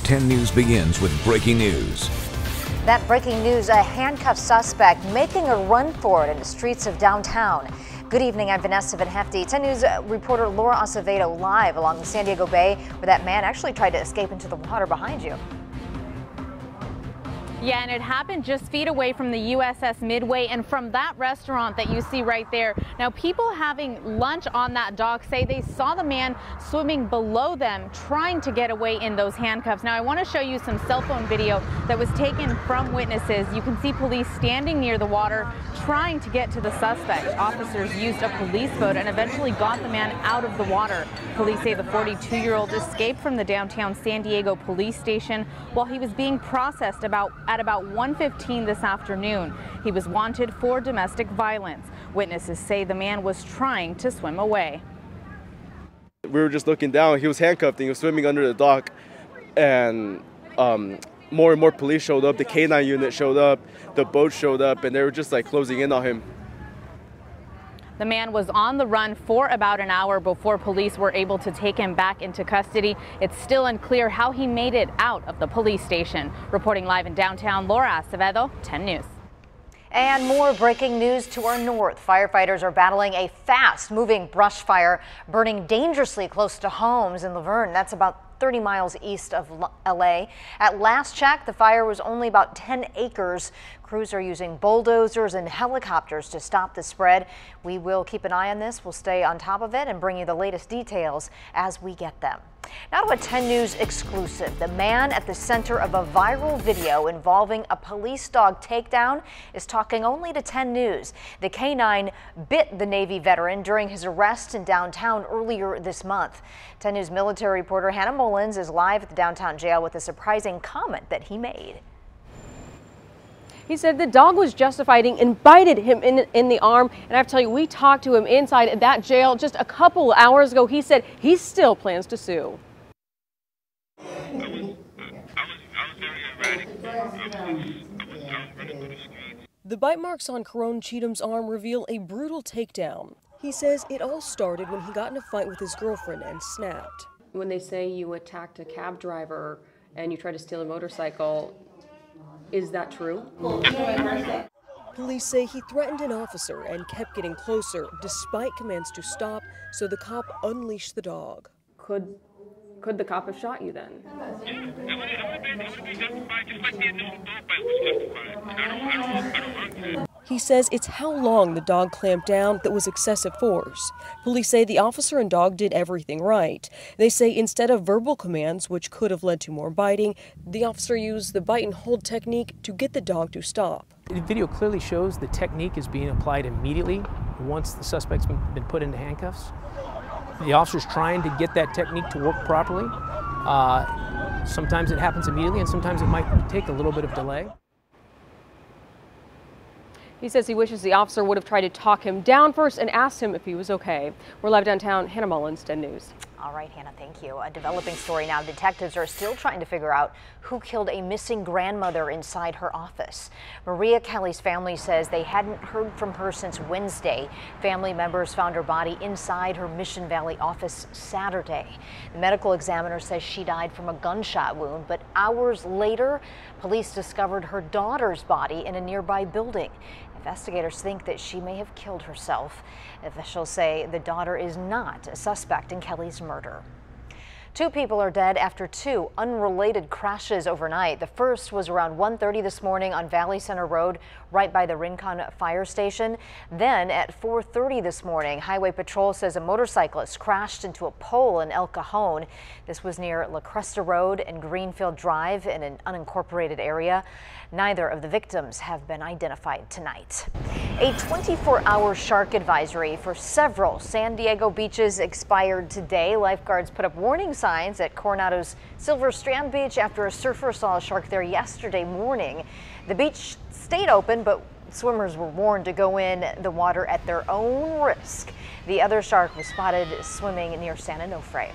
10 News begins with breaking news. That breaking news, a handcuffed suspect making a run for it in the streets of downtown. Good evening, I'm Vanessa Van Hefty. 10 News reporter Laura Acevedo live along the San Diego Bay, where that man actually tried to escape into the water behind you. Yeah, and it happened just feet away from the USS Midway and from that restaurant that you see right there. Now, people having lunch on that dock say they saw the man swimming below them, trying to get away in those handcuffs. Now, I want to show you some cell phone video that was taken from witnesses. You can see police standing near the water, trying to get to the suspect. Officers used a police boat and eventually got the man out of the water. Police say the 42-year-old escaped from the downtown San Diego police station while he was being processed at about 1:15 this afternoon. He was wanted for domestic violence. Witnesses say the man was trying to swim away. We were just looking down. He was handcuffed and he was swimming under the dock, and more and more police showed up. The K9 unit showed up, the boat showed up, and they were just like closing in on him. The man was on the run for about an hour before police were able to take him back into custody. It's still unclear how he made it out of the police station. Reporting live in downtown, Laura Acevedo, 10 News. And more breaking news to our north. Firefighters are battling a fast-moving brush fire burning dangerously close to homes in Laverne. That's about 30 miles east of LA. At last check, the fire was only about 10 acres. Crews are using bulldozers and helicopters to stop the spread. We will keep an eye on this. We'll stay on top of it and bring you the latest details as we get them. Now to a 10 News exclusive. The man at the center of a viral video involving a police dog takedown is talking only to 10 News. The K9 bit the Navy veteran during his arrest in downtown earlier this month. 10 News military reporter Hannah Mullins is live at the downtown jail with a surprising comment that he made. He said the dog was justified and bited him in the arm. And I have to tell you, we talked to him inside that jail just a couple hours ago. He said he still plans to sue. The bite marks on Corone Cheatham's arm reveal a brutal takedown. He says it all started when he got in a fight with his girlfriend and snapped. When they say you attacked a cab driver and you tried to steal a motorcycle, is that true? Police say he threatened an officer and kept getting closer despite commands to stop, so the cop unleashed the dog. Could the cop have shot you then? He says it's how long the dog clamped down that was excessive force. Police say the officer and dog did everything right. They say instead of verbal commands, which could have led to more biting, the officer used the bite and hold technique to get the dog to stop. The video clearly shows the technique is being applied immediately once the suspect's been put into handcuffs. The officer's trying to get that technique to work properly. Sometimes it happens immediately and sometimes it might take a little bit of delay. He says he wishes the officer would have tried to talk him down first and asked him if he was okay. We're live downtown. Hannah Mullins, 10 News. All right, Hannah, thank you. A developing story now. Detectives are still trying to figure out who killed a missing grandmother inside her office. Maria Kelly's family says they hadn't heard from her since Wednesday. Family members found her body inside her Mission Valley office Saturday. The medical examiner says she died from a gunshot wound, but hours later, police discovered her daughter's body in a nearby building. Investigators think that she may have killed herself. Officials say the daughter is not a suspect in Kelly's murder. 2 people are dead after 2 unrelated crashes overnight. The first was around 1:30 this morning on Valley Center Road, right by the Rincon Fire Station. Then at 4:30 this morning, Highway Patrol says a motorcyclist crashed into a pole in El Cajon. This was near La Cresta Road and Greenfield Drive in an unincorporated area. Neither of the victims have been identified tonight. A 24-hour shark advisory for several San Diego beaches expired today. Lifeguards put up warning signs at Coronado's Silver Strand Beach after a surfer saw a shark there yesterday morning. The beach stayed open, but swimmers were warned to go in the water at their own risk. The other shark was spotted swimming near San Onofre.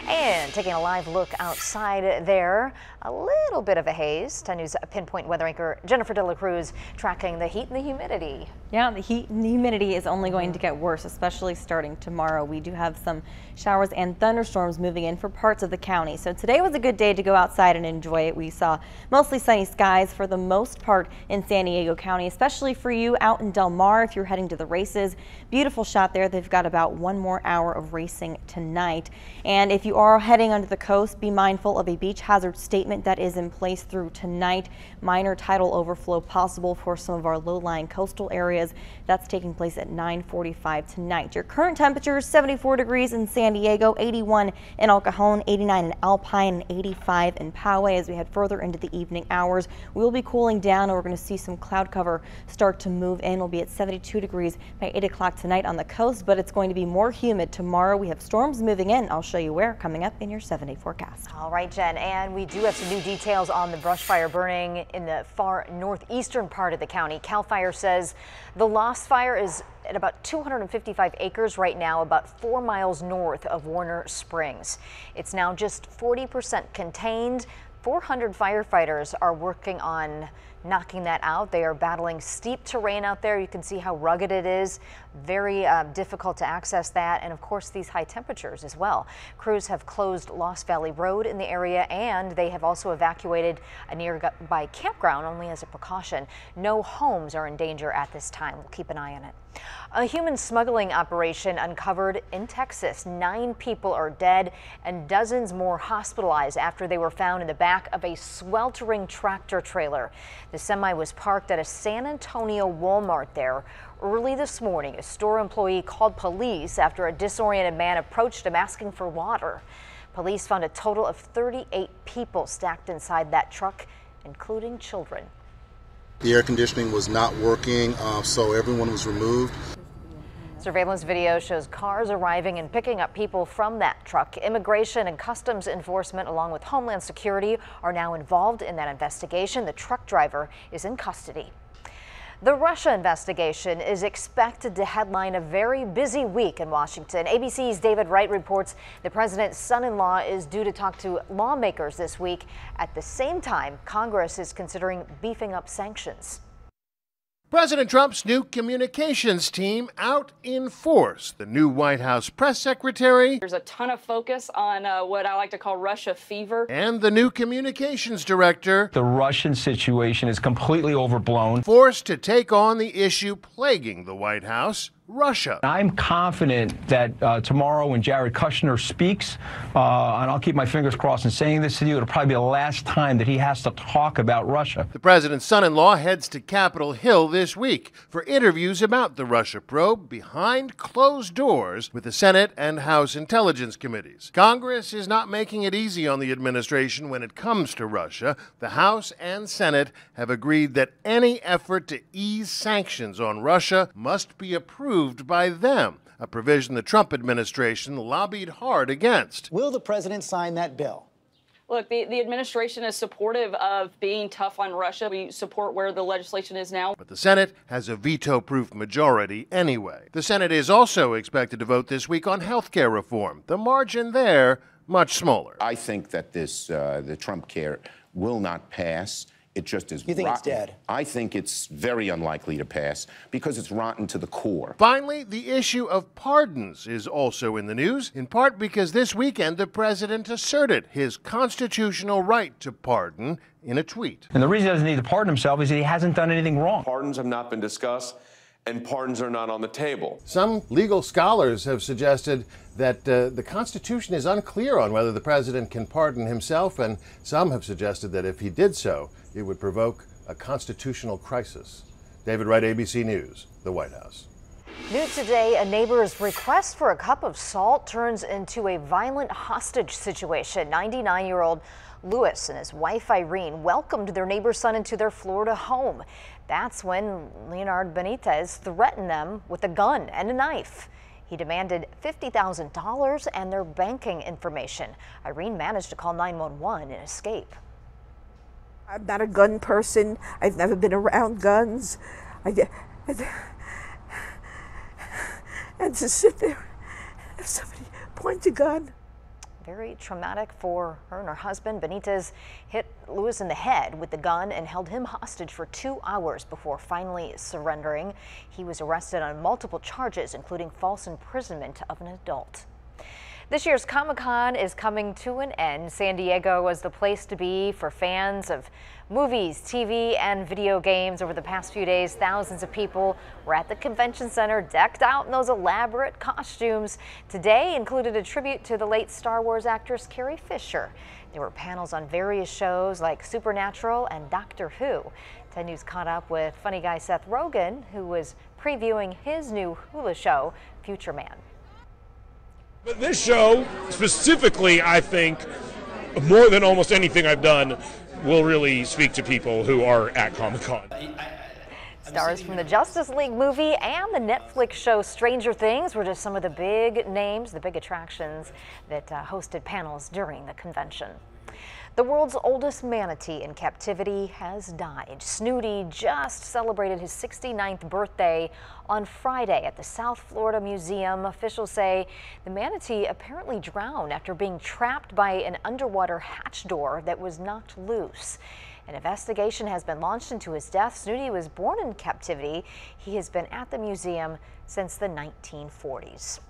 And taking a live look outside there, a little bit of a haze. 10 News Pinpoint weather anchor Jennifer De La Cruz tracking the heat and the humidity. Yeah, the heat and the humidity is only going to get worse, especially starting tomorrow. We do have some showers and thunderstorms moving in for parts of the county. So today was a good day to go outside and enjoy it. We saw mostly sunny skies for the most part in San Diego County, especially for you out in Del Mar if you're heading to the races. Beautiful shot there. They've got about 1 more hour of racing tonight. And if you are heading onto the coast, be mindful of a beach hazard statement that is in place through tonight. Minor tidal overflow possible for some of our low-lying coastal areas. That's taking place at 9:45 tonight. Your current temperature is 74 degrees in San Diego, 81 in El Cajon, 89 in Alpine, and 85 in Poway. As we head further into the evening hours, we will be cooling down, and we're going to see some cloud cover start to move in. We'll be at 72 degrees by 8 o'clock tonight on the coast, but it's going to be more humid tomorrow. We have storms moving in. I'll show you where coming up in your 7-day forecast. All right, Jen, and we do have some new details on the brush fire burning in the far northeastern part of the county. CAL FIRE says the lost fire is at about 255 acres right now, about 4 miles north of Warner Springs. It's now just 40% contained. 400 firefighters are working on knocking that out. They are battling steep terrain out there. You can see how rugged it is. Very difficult to access that. And of course, these high temperatures as well. Crews have closed Lost Valley Road in the area, and they have also evacuated a nearby campground only as a precaution. No homes are in danger at this time. We'll keep an eye on it. A human smuggling operation uncovered in Texas. 9 people are dead and dozens more hospitalized after they were found in the back of a sweltering tractor trailer. The semi was parked at a San Antonio Walmart there. Early this morning, a store employee called police after a disoriented man approached him asking for water. Police found a total of 38 people stacked inside that truck, including children. The air conditioning was not working, so everyone was removed. Surveillance video shows cars arriving and picking up people from that truck. Immigration and Customs Enforcement, along with Homeland Security, are now involved in that investigation. The truck driver is in custody. The Russia investigation is expected to headline a very busy week in Washington. ABC's David Wright reports the president's son-in-law is due to talk to lawmakers this week. At the same time, Congress is considering beefing up sanctions. President Trump's new communications team out in force. The new White House press secretary. There's a ton of focus on what I like to call Russia fever. And the new communications director. The Russian situation is completely overblown. Forced to take on the issue plaguing the White House. Russia. I'm confident that tomorrow when Jared Kushner speaks, and I'll keep my fingers crossed in saying this to you, it'll probably be the last time that he has to talk about Russia. The president's son-in-law heads to Capitol Hill this week for interviews about the Russia probe behind closed doors with the Senate and House Intelligence Committees. Congress is not making it easy on the administration when it comes to Russia. The House and Senate have agreed that any effort to ease sanctions on Russia must be approved by them, a provision the Trump administration lobbied hard against. Will the president sign that bill? Look, the administration is supportive of being tough on Russia. We support where the legislation is now. But the Senate has a veto-proof majority anyway. The Senate is also expected to vote this week on health care reform. The margin there, much smaller. I think that the Trump care will not pass. It just is rotten. You think it's dead? I think it's very unlikely to pass because it's rotten to the core. Finally, the issue of pardons is also in the news, in part because this weekend the president asserted his constitutional right to pardon in a tweet. And the reason he doesn't need to pardon himself is that he hasn't done anything wrong. Pardons have not been discussed, and pardons are not on the table. Some legal scholars have suggested that the Constitution is unclear on whether the president can pardon himself, and some have suggested that if he did so, it would provoke a constitutional crisis. David Wright, ABC News, the White House. New today, a neighbor's request for a cup of salt turns into a violent hostage situation. 99-year-old Lewis and his wife Irene welcomed their neighbor's son into their Florida home. That's when Leonard Benitez threatened them with a gun and a knife. He demanded $50,000 and their banking information. Irene managed to call 911 and escape. I'm not a gun person. I've never been around guns. And to sit there and have somebody point a gun. Very traumatic for her and her husband. Benitez hit Lewis in the head with the gun and held him hostage for 2 hours before finally surrendering. He was arrested on multiple charges, including false imprisonment of an adult. This year's Comic-Con is coming to an end. San Diego was the place to be for fans of movies, TV, and video games. Over the past few days, thousands of people were at the convention center, decked out in those elaborate costumes. Today included a tribute to the late Star Wars actress Carrie Fisher. There were panels on various shows like Supernatural and Doctor Who. 10 News caught up with funny guy Seth Rogen, who was previewing his new Hulu show, Future Man. But this show, specifically, I think, more than almost anything I've done, will really speak to people who are at Comic-Con. Stars from the Justice League movie and the Netflix show Stranger Things were just some of the big names, the big attractions that hosted panels during the convention. The world's oldest manatee in captivity has died. Snooty just celebrated his 69th birthday on Friday at the South Florida Museum. Officials say the manatee apparently drowned after being trapped by an underwater hatch door that was knocked loose. An investigation has been launched into his death. Snooty was born in captivity. He has been at the museum since the 1940s.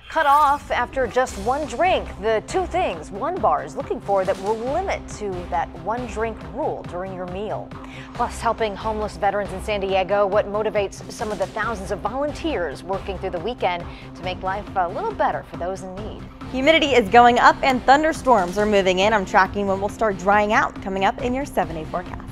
Cut off after just one drink. The two things one bar is looking for that will limit to that one drink rule during your meal. Plus, helping homeless veterans in San Diego, what motivates some of the thousands of volunteers working through the weekend to make life a little better for those in need. Humidity is going up and thunderstorms are moving in. I'm tracking when we'll start drying out coming up in your 7-day forecast.